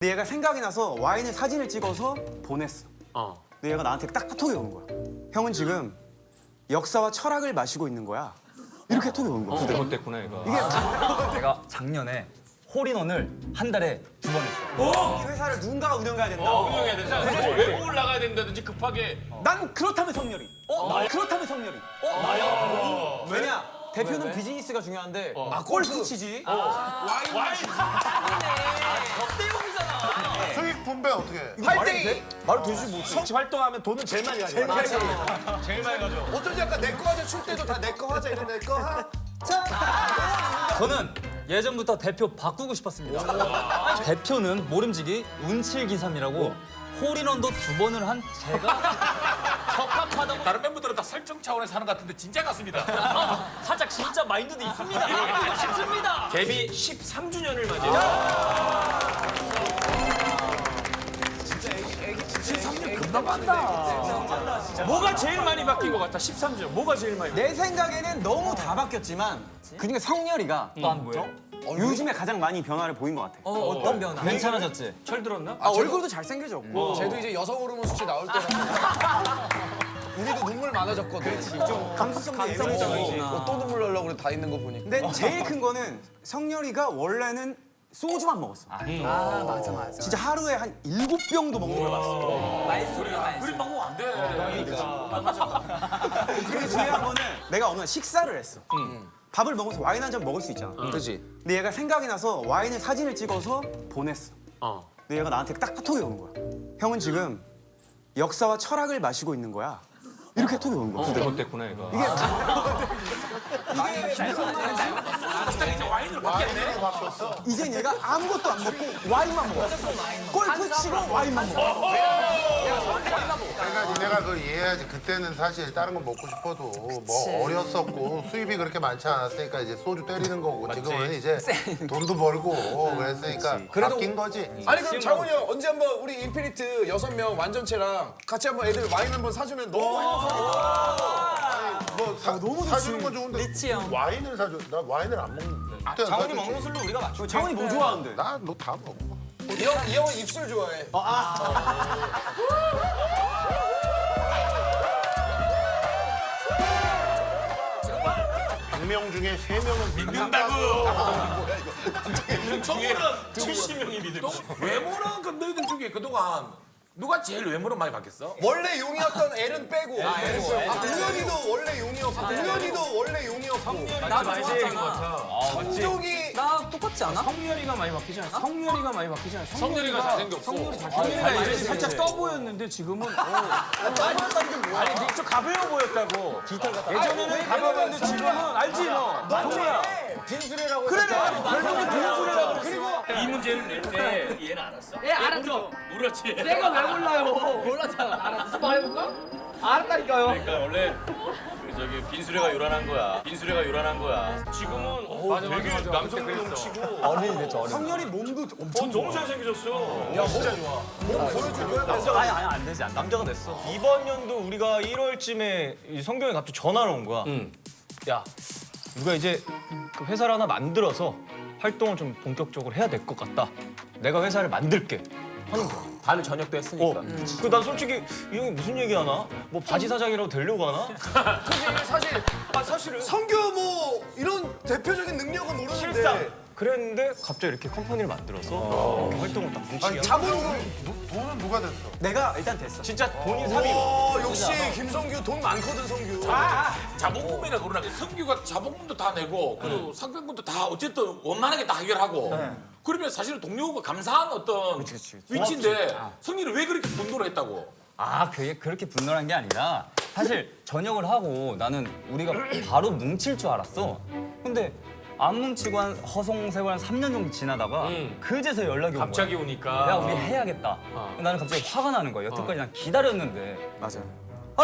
근데 얘가 생각이 나서 와인을 사진을 찍어서 보냈어. 근데 얘가 나한테 딱 톡이 오는 거야. 형은 지금 역사와 철학을 마시고 있는 거야. 이렇게 톡이 오는 거야. 잘못됐구나 이거. 내가 작년에 홀인원을 한 달에 2번 했어. 이 회사를 누군가가 운영해야 된다. 운영해야 된다. 외국을 나가야 된다든지 급하게. 난 그렇다면 성렬이. 그렇다면 성렬이. 나야? 왜냐? 대표는 비즈니스가 중요한데 골프 치지. 와인. 수익 분배 어떻게 해? 8대2 말도 되지 뭐. 성취 활동하면 돈은 제일 많이 가져. 제일 많이 가죠. 어쩐지 약간 내 거 하자 출 때도 다 내 거 하자 이런 내 거 하. 저는 예전부터 대표 바꾸고 싶었습니다. 대표는 모름지기 운칠기삼이라고 홀인원도 2번을 한 제가 적합하다고 다른 멤버들은 다 설정 차원에서 하는 것 같은데 진짜 같습니다. 살짝 진짜 마인드도 있습니다. 바꾸고 싶습니다. 데뷔 13주년을 맞이해요. 뭐가 제일 많이 바뀐 것 같아? 13주년. 뭐가 제일 많이? 내 생각에는 너무 다 바뀌었지만 그중에 성렬이가 또한 뭐예요? 요즘에 가장 많이 변화를 보인 것 같아. 어떤 변화? 괜찮아졌지? 철 들었나? 얼굴도 잘생겨졌고. 쟤도 이제 여성 호르몬 수치 나올 때라. 우리도 눈물 많아졌거든. 좀 감수성도 예민해졌고. 또 눈물 나려고 그래 다 있는 거 보니. 근데 제일 큰 거는 성렬이가 원래는 소주만 먹었어. 맞아. 진짜 하루에 한 7병도 먹는 걸 봤어. 그림 방법 안 돼. 그리고 중요한 거는 내가 어느 날 식사를 했어. 밥을 먹으면서 와인 한 잔 먹을 수 있잖아. 그지. 근데 얘가 생각이 나서 와인을 사진을 찍어서 보냈어. 근데 얘가 나한테 딱 톡이 오는 거야. 형은 지금 역사와 철학을 마시고 있는 거야. 이렇게 톡이 오는 거야. 잘못됐구나 이거. 와인으로 바뀌었어. 이젠 얘가 아무것도 안 먹고 와인만 먹어. 골프 치고 와인만 먹어. 그러니까 니네가 그걸 이해해야지. 그때는 사실 다른 거 먹고 싶어도 뭐 어렸었고 수입이 그렇게 많지 않았으니까 이제 소주 때리는 거고 지금은 이제 돈도 벌고 그랬으니까 바뀐 거지. 아니 그럼 장훈이 형 언제 한번 우리 인피니트 6명 완전체랑 같이 한번 애들 와인 한번 사주면 너무 행복하겠다. 너무 사주는 건 좋은데 리치 형. 와인을 사줘. 나 와인을 안 먹는데. 장훈이 먹는 술로 우리가 맞춰. 장훈이 뭐 좋아하는데? 나너 다 먹어. 이 형은 입술 좋아해.100명 중에 3명은 믿는다고. 중에 70명이 믿음. 외모는 그럼 너희들 중에 그동안 누가 제일 외모로 많이 바뀌었어? 원래 용이었던 엘은 빼고. 우연이도 원래 용이었고. 우연이도 원래 용이었고. 나 많이 생긴 것 같아. 성종이 나 똑같지 않아? 성렬이가 많이 바뀌지 않아? 성렬이가 많이 바뀌지 않아? 성렬이가 잘생겼고. 성렬이가 예전에 살짝 떠 보였는데 지금은 아니 되게 좀 가벼워 보였다고. 예전에는 가벼워 보였는데 지금은 알지 너? 동호야. 빈수레라고 그래. 별명이 빈수레라고. 그리고 이 문제를 낼 때 얘는 알았어? 예, 알았죠. 몰랐지. 내가 왜 몰라요? 몰랐잖아. 알았어. 말해볼까? 알았다니까요. 그러니까 원래 그 저기 빈수레가 요란한 거야. 빈수레가 요란한 거야. 지금은 되게 남성미 넘치고. 어른이 됐죠, 어른. 성렬이 몸도 엄청 너무 잘생기셨어. 야 진짜 좋아. 아니 안 되지. 남자가 됐어. 이번 연도 우리가 1월쯤에 성경이 갑자기 전화를 온 거야. 야, 우리가 이제 그 회사를 하나 만들어서 활동을 좀 본격적으로 해야 될 것 같다. 내가 회사를 만들게. 하는 거야. 반을 저녁도 했으니까. 난 솔직히 이 형이 무슨 얘기하나? 뭐 바지 사장이라고 되려고 하나? 사실은 성규 뭐 이런 대표적인 능력은 모르는데 실상. 그랬는데 갑자기 이렇게 컴퍼니를 만들어서 이렇게 활동을 딱 뭉치게 하는 자본금. 돈은 누가 됐어? 내가 일단 됐어. 진짜 본인 삽입. 역시 김성규 돈 많거든 성규. 자본금이나 그러나 성규가 자본금도 다 내고 그리고 상병금도 다 어쨌든 원만하게 다 해결하고 그러면 사실은 동료가 감사한 어떤 위치인데 성렬이 왜 그렇게 분노를 했다고? 그게 그렇게 분노한 게 아니라 사실 전역을 하고 나는 우리가 바로 뭉칠 줄 알았어. 근데 안 뭉치고 한 허송세월 한 3년 정도 지나다가 그제서 연락이 온 거야. 갑자기 오니까. 야, 우리 해야겠다. 나는 갑자기 화가 나는 거야. 여태까지 난 기다렸는데. 맞아.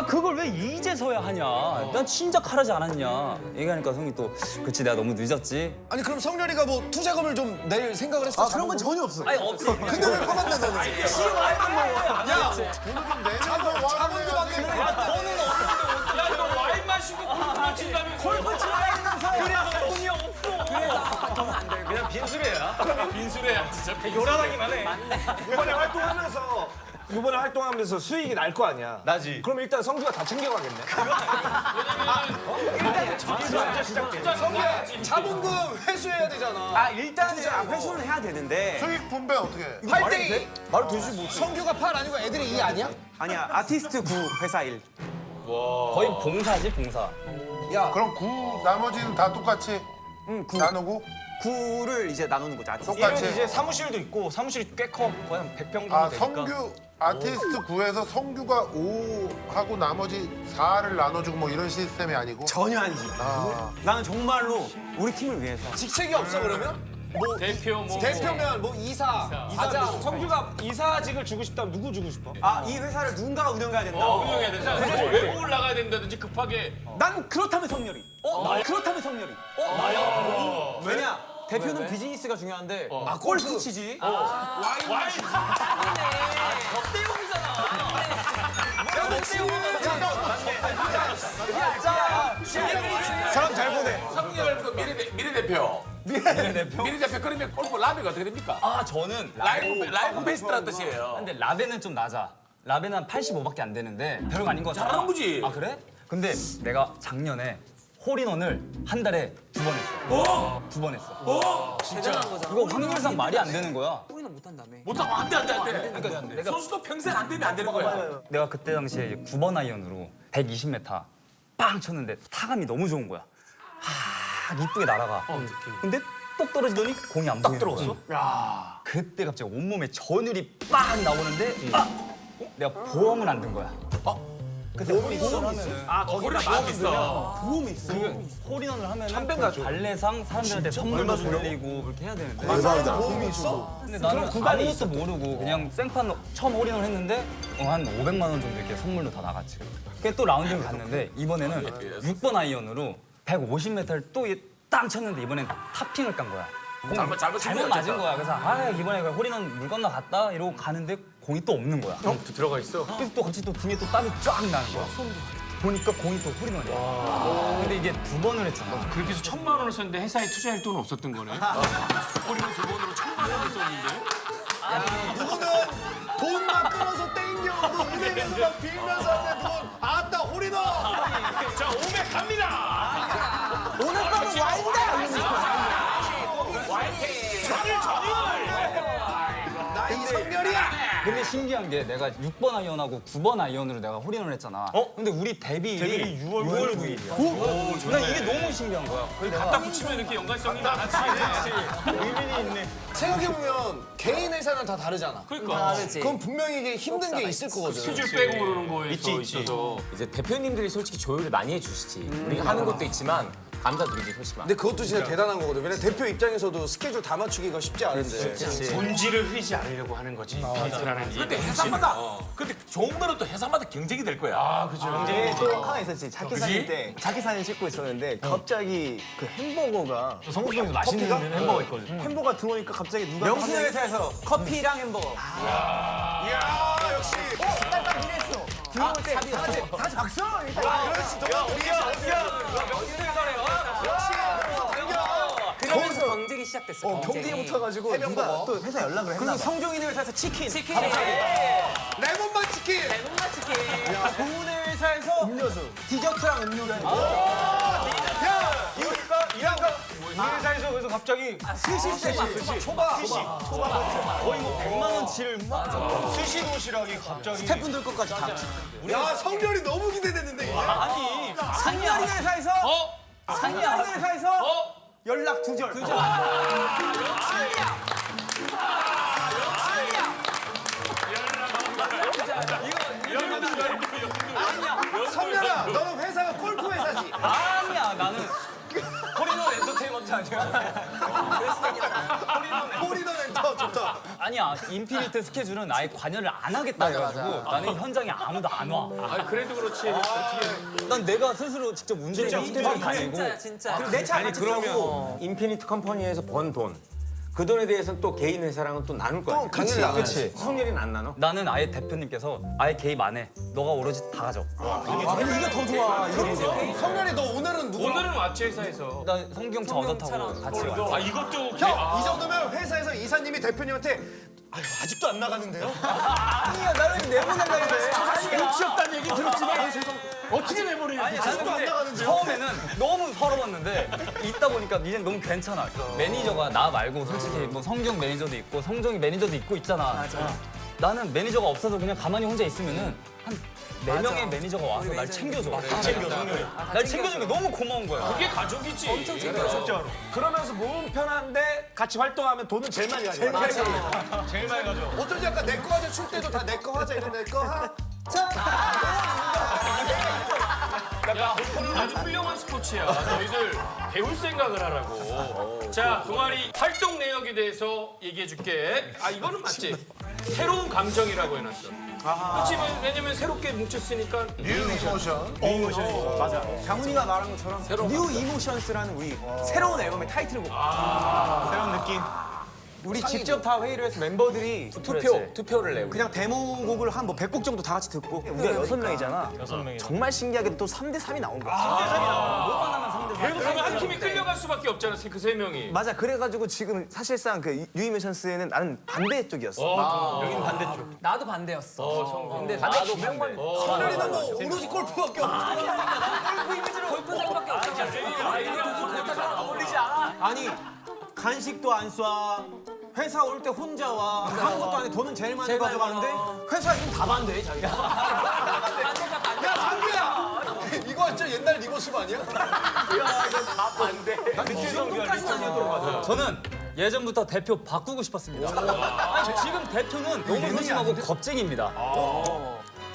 그걸 왜 이제서야 하냐. 난 진작 하라지 않았냐. 얘기하니까 형이 또 그치 내가 너무 늦었지. 아니 그럼 성렬이가 뭐 투자금을 좀 낼 생각을 했어? 그런 건 전혀 없어. 아니 없어. 근데 왜 화가 내 너는? 자본금 안 내고. 야, 너 와인 마시고 골프 친다면 골프 치는 사람. 그래 돈이 없어. 그래서 그냥 빈수레야. 빈수레야 진짜. 요란하기만 해. 이번에 활동하면서 수익이 날 거 아니야. 나지. 그럼 일단 성규가 다 챙겨가겠네. 성규야 자본금 회수해야 되잖아. 아 일단은 회수는 해야 되는데 수익 분배 어떻게 해? 8대2 말이 되지 뭐. 성규가 8 아니고 애들이 2 아니야? 아니야 아티스트 9 회사 1. 거의 봉사지 봉사. 그럼 9 나머지는 다 똑같이 나누고 9를 이제 나누는 거죠. 아티스트. 똑같이. 이제 사무실도 있고 사무실이 꽤 커. 거의 한 100평 정도 아 되니까. 성규 아티스트 9에서 성규가 5 하고 나머지 4를 나눠주고 뭐 이런 시스템이 아니고 전혀 아니지. 나는 정말로 우리 팀을 위해서. 직책이 없어 그러면? 뭐 대표 뭐. 대표면 뭐 이사, 과장. 성규가 이사직을 주고 싶다면 누구 주고 싶어? 이 회사를 누군가가 운영해야 된다. 운영해야 된다. 뭐 외국을 나가야 된다든지 급하게. 난 그렇다면 성렬이. 그렇다면 성렬이. 나야. 왜냐? 대표는 비즈니스가 중요한데 골프 치지. 와인. 사람 잘 보내. 성렬 그 미래대표. 미래대표 그러면 골프 라벨가 어떻게 됩니까? 아 저는 라이브 베스트라는 뜻이에요. 근데 라벤은 좀 낮아. 라벤은 한 85밖에 안 되는데 별거 아닌 거 같아. 잘하는 거지. 아 그래? 근데 내가 작년에 홀인원을 한 달에 2번 했어. 2번 했어. 진짜 이거 확률상 말이 안 되는 거야. 우리는 못한다며. 못하면 안 돼. 그러니까 선수도 평생 안 되면 안 되는 거야. 내가 그때 당시에 이제 9번 아이언으로 120m 빵 쳤는데 타감이 너무 좋은 거야. 이쁘게 날아가. 근데 똑 떨어지더니 공이 안 보이는 거야. 야. 그때 갑자기 온몸에 전율이 빵 나오는데 내가 보험을 안 든 거야. 그때 홀인원을 하면은 거기다 마음 있어. 보험이 있어. 홀인원을 하면은 그 발레상 사람들한테 선물도 돌리고 그렇게 해야 되는데 보험이 있어? 근데 나는 아무것도 모르고 그냥 생판 처음 홀인원 했는데 한 500만 원 정도 이렇게 선물로 다 나갔지. 그게 또 라운딩을 갔는데 이번에는 6번 아이언으로 150m를 또 땅 쳤는데 이번엔 탑핑을 깐 거야. 잘못 맞은 거야. 그래서 이번에 홀인원 물 건너 갔다 이러고 가는데 공이 또 없는 거야. 들어가 있어. 그래서 또 같이 또 등에 또 땀이 쫙 나는 거야. 보니까 공이 또 홀인원이야. 근데 이게 2번을 했잖아. 그렇게 해서 1,000만 원을 썼는데 회사에 투자할 돈은 없었던 거네. 홀인원 2번으로 1,000만 원을 썼는데. 누구는 돈만 끊어서 땡겨오고 은행에서 막 빌면서 하는데 누군 아따 홀인원! 자, 500 갑니다. 오늘 밤은 와인다. 나 이성렬이야! 근데 신기한 게 내가 6번 아이언하고 9번 아이언으로 내가 홀인원을 했잖아. 근데 우리 데뷔일이 6월 9일이야. 난 이게 너무 신기한 거야. 갖다 붙이면 이렇게 연관성이 많지. 의미는 있네. 생각해보면 개인 회사는 다 다르잖아. 그러니까. 그럼 분명히 이게 힘든 게 있을 거거든. 스케줄 빼고 그러는 거에서 있어서. 이제 대표님들이 솔직히 조율을 많이 해주시지. 우리가 하는 것도 있지만 감사드리지 솔직히 말. 근데 그것도 진짜 대단한 거거든. 왜냐면 대표 입장에서도 스케줄 다 맞추기가 쉽지 않은데. 본질을 흐리지 않으려고 하는 거지. 비트라는 게. 근데 회사마다 근데 좋은 거는 또 회사마다 경쟁이 될 거야. 아, 그죠. 또 하나 있었지. 자켓 사진 때 자켓 사진 찍고 있었는데 갑자기 그 햄버거가 성수동에서 맛있는 햄버거 있거든. 햄버거가 들어오니까 갑자기 누가 명수 회사에서 커피랑 햄버거. 이야, 역시. 빨리 이랬어. 들어올 때 다시 박수. 그렇지, 동료들이 그러면서 경쟁이 시작됐어. 경쟁이 붙어가지고 누가 또 회사 연락을 했나 그리고 봐. 성종이네 회사에서 치킨. 레몬맛 치킨. 고은의 회사에서 음료수. 디저트랑 음료수. 우리 회사에서 그래서 갑자기 초밥. 거의 뭐 100만 원치를 스시 도시락이 갑자기 스태프분들 것까지 다. 야, 성렬이 너무 기대되는데. 이제. 아니 상렬이네 회사에서. 상렬이네 회사에서. 연락 2절. 성렬아, 너는 회사가 골프 회사지. 아니야 나는 홀인원 엔터테인먼트 아니야. 홀인원 엔터 좋다. 아니야 인피니트 스케줄은 아예 관여를 안 하겠다 해가지고 나는 현장에 아무도 안 와. 아, 그래도 그렇지. 난 내가 스스로 직접 운전해서 스케줄 다니고. 진짜. 내차 아니 그러면 인피니트 컴퍼니에서 번 돈 그 돈에 대해서는 또 개인 회사랑은 또 나눌 거야. 그치, 그치. 성렬이는 안 나눠? 나는 아예 대표님께서 아예 개입 안 해. 너가 오로지 다 가져. 이게 더 좋아. 성렬이 너 오늘은 누구랑? 오늘은 왔지 회사에서. 나 성경 차 얻어 타고 같이 가. 아 이것도 형, 이 정도면 회사에서 이사님이 대표님한테 아유, 아직도 안 나가는데요? 아니야, 나는 내보내려는데. 욕심 없다는 얘기 들었지만 어떻게 내버려요? 아니 나는 근데 처음에는 너무 서러웠는데 있다 보니까 이제 너무 괜찮아. 매니저가 나 말고 솔직히 뭐 성경 매니저도 있고 성종이 매니저도 있고 있잖아. 나는 매니저가 없어서 그냥 가만히 혼자 있으면은 한 4명의 매니저가 와서 날 챙겨줘. 날 챙겨주는 게 너무 고마운 거야. 그게 가족이지. 엄청 진짜로. 그러면서 몸은 편한데 같이 활동하면 돈은 제일 많이 가져. 제일 많이 가져. 어쩐지 아까 내 거 하자 출 때도 다 내 거 하자 이런 내 거 하. 야, 골프는 아주 훌륭한 스포츠야. 너희들 배울 생각을 하라고. 자, 동아리 활동 내역에 대해서 얘기해 줄게. 아, 이거는 맞지? 새로운 감정이라고 해놨어. 그렇지, 왜냐면 새롭게 뭉쳤으니까. 뉴 이모션. 맞아. 장훈이가 말한 것처럼 뉴 이모션스라는 우리 새로운 앨범의 타이틀곡. 새로운 느낌. 우리 직접 다 회의를 해서 멤버들이 투표를 내고. 그냥 데모곡을 한 뭐 100곡 정도 다 같이 듣고 우리가 6명이잖아. 6명이. 정말 신기하게도 또 3대 3이 나온 거야. 그래서 한 팀이 끌려갈 수밖에 없잖아, 그 3명이. 맞아. 그래가지고 지금 사실상 그 뉴이미션스에는 나는 반대 쪽이었어. 여긴 반대쪽. 나도 반대였어. 근데 나도 반대. 성렬이는 뭐 오로지 골프밖에 없어. 골프 생각밖에 없잖아. 어울리지 않아. 아니 간식도 안 쏴. 회사 올 때 혼자 와. 아무것도 안 해. 돈은 제일 많이 가져가는데 회사 이름 다 반대해 자기가. 야, 장규야! 이거 진짜 옛날 네 모습 아니야? 저는 예전부터 대표 바꾸고 싶었습니다. 아니, 지금 대표는 너무 소심하고 겁쟁입니다.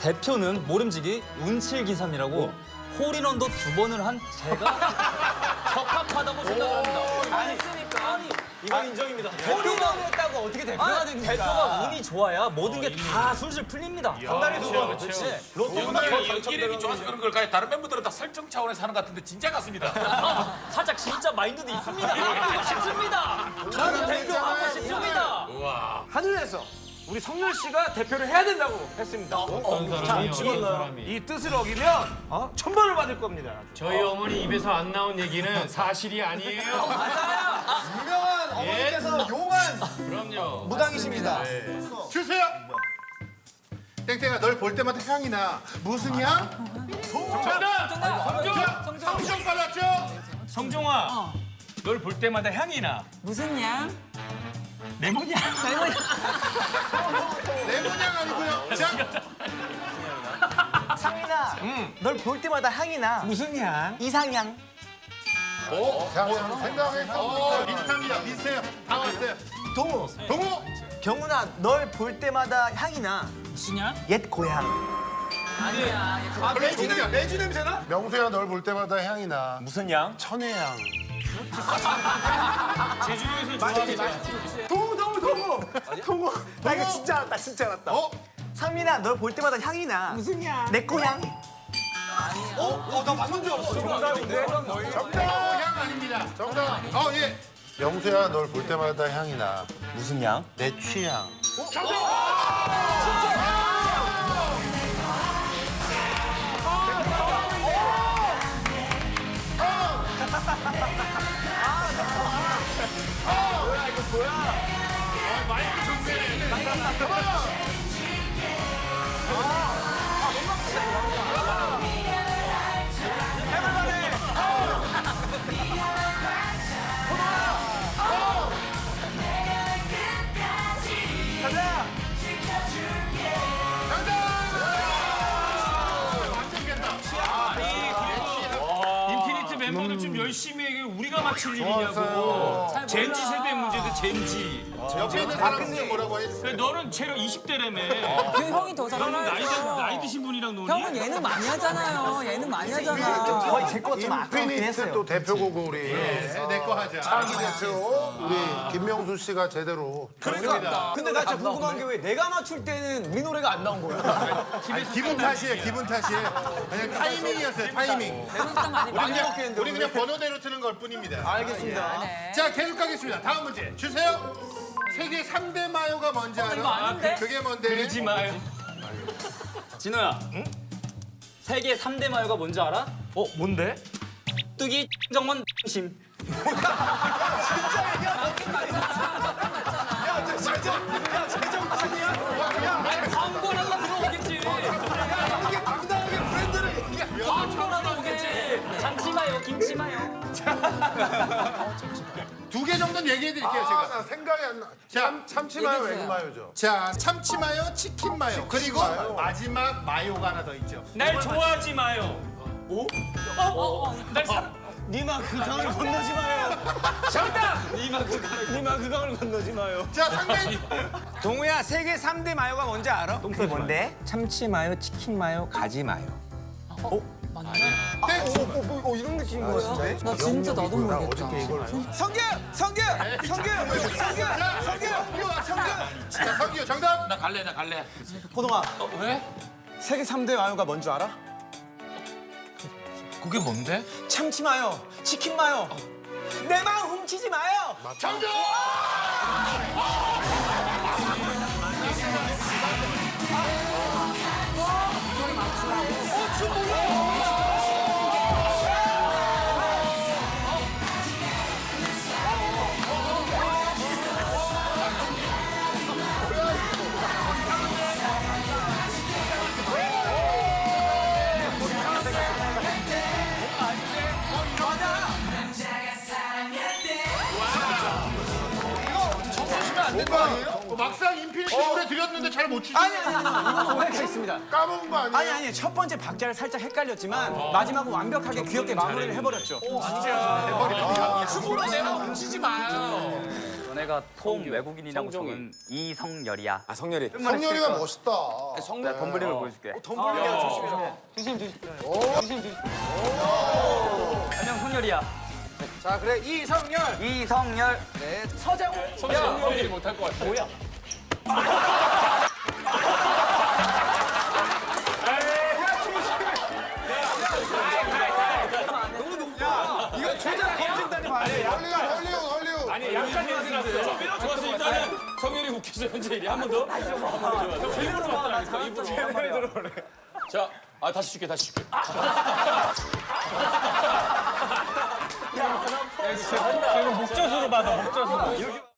대표는 모름지기 운칠기삼이라고 홀인원도 2번을 한 제가 적합하다고 생각을 합니다. 이건 인정입니다. 대표가 했다고 어떻게 대표가 됩니까? 대표가 운이 좋아야 모든 게 다 술술 풀립니다. 한 달에 2번. 연기력이 연기력이 좋아서 그런 걸까요? 다른 멤버들은 다 설정 차원에서 하는 것 같은데 진짜 같습니다. 살짝 진짜 마인드도 있습니다. 바꾸고 싶습니다. 저는 대표 하고 싶습니다. 하늘에서 우리 성렬 씨가 대표를 해야 된다고 했습니다. 자, 이 뜻을 어기면 1000번을 받을 겁니다. 저희 어머니 입에서 안 나온 얘기는 사실이 아니에요. 유명한 어머니께서 용한 그럼요. 무당이십니다. 주세요. 땡땡아 널 볼 때마다 향이 나. 무슨 향? 정답! 성종 빨랐죠? 성종아, 널 볼 때마다 향이 나. 무슨 양? 레몬이야. 레몬향 아니고요. 자, 상민아, 널 볼 때마다 향이 나. 무슨 양? 이상향. 생각했어. 비슷합니다. 비슷해요. 다 왔어요. 동우. 동호. 경훈아, 널 볼 때마다 향이 나. 무슨 양? 옛 고향. 매주 냄새나? 명수야 널 볼 때마다 향이 나. 무슨 양? 천혜향. 제주도에서 좋아하는 동우. 나 이거 진짜 알았다. 진짜 알았다. 상민아, 널 볼 때마다 향이 나. 무슨 향? 내 고향. 나 맞는 줄 알았어. 정답인데? 정답 향 아닙니다. 정답. 예. 명수야 널 볼 때마다 향이 나. 무슨 양? 내 취향. 인피니트 멤버들 좀 열심히 해. 우리가 맞출 일이냐고. 젠지 세대 문제도 젠지. 옆에 있는 사람은 뭐라고 해주세요. 그래, 너는 체력 20대라며. 그 형이 더 너는 잘하는 나이 드신 분이랑 노니? 형은 예능 많이 하잖아요. 예능 많이 하잖아. 거의 제거좀 아까웠긴 인피니트 했어요. 또 대표곡을 우리 내 거 하자. 차기 대표 우리 김명수 씨가 제대로. 그러니까. 근데 나 진짜 궁금한 게 왜 내가 맞출 때는 우리 노래가 안 나온 거야? 기분 탓이에요. 기분 탓이에요. 그냥 타이밍이었어요. 타이밍. 배우장 많이 많이 먹겠는데 우리 그냥 번호대로 트는 걸 뿐입니다. 알겠습니다. 네. 자 계속 가겠습니다. 다음 문제 주세요. 세계 3대 마요가 뭔지 알아? 이거 아는데? 그게 뭔데? 그러지 마요. 진호야. 세계 3대 마요가 뭔지 알아? 뭔데? 뚜기, 정원, 심. 광고라고 들어오겠지. 이게 당당하게 브랜드를 얘기해. 광고라고 오겠지. 참치마요, 김치마요. 두 개 정도는 얘기해 드릴게요, 제가. 나 생각이 안 나. 자, 참치마요, 액마요죠. 자, 참치마요, 치킨마요. 그리고 마지막 마요가 하나 더 있죠. 날 좋아하지 마요. 니마 그 강을 건너지 마요. 정답! 니마 그 강을 건너지 마요. 자, 상대 동우야 세계 3대 마요가 뭔지 알아? 그게 뭔데? 참치 마요, 치킨 마요, 가지 마요. 이런 느낌인 거 같은데? 나 진짜 나도 모르겠다. 성규! 자, 성기요, 정답! 나 갈래. 호동아, 왜? 세계 3대 마요가 뭔 줄 알아? 그게 뭔데? 참치 마요, 치킨 마요. 내 마음 훔치지 마요! 정답! 막상 인피니티 노래 드렸는데 잘 못 추죠? 아니, 이건 오해가 있습니다. 까먹은 거 아니에요? 아니, 첫 번째 박자를 살짝 헷갈렸지만 마지막은 완벽하게 귀엽게 마무리를 해버렸죠. 수고로 내가 훔치지 마요. 너네가 통 외국인이라고 적은 이성열이야. 성렬이가 멋있다. 내가 덤블링을 보여줄게. 안녕, 성열이야. 자 그래 이성열! 이성열. 성렬이 못할 것 같아. 뭐야? 이거 조작 검증단이 봐야 헐리우드. 아니 약간 냄새 났어. 좋았어. 일단은 성렬이 웃겼어 현재 일이 한 번 더. 일부러 봤다. 일부러. 자, 다시 줄게. 목젖으로 받아, 목젖으로.